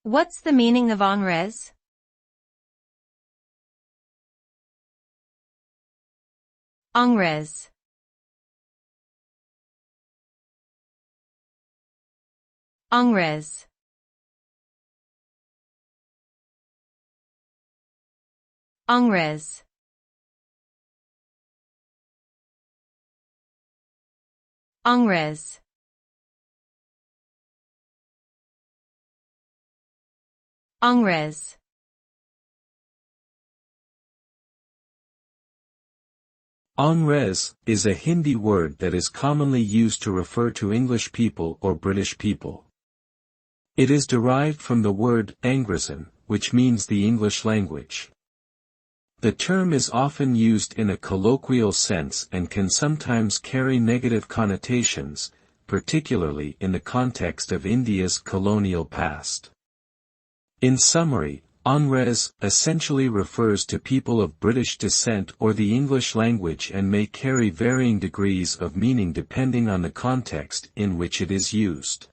What's the meaning of angrez? Angrez. Angrez. Angrez. Angrez. Angrez. Angrez is a Hindi word that is commonly used to refer to English people or British people. It is derived from the word angrez, which means the English language. The term is often used in a colloquial sense and can sometimes carry negative connotations, particularly in the context of India's colonial past. In summary, angrez essentially refers to people of British descent or the English language and may carry varying degrees of meaning depending on the context in which it is used.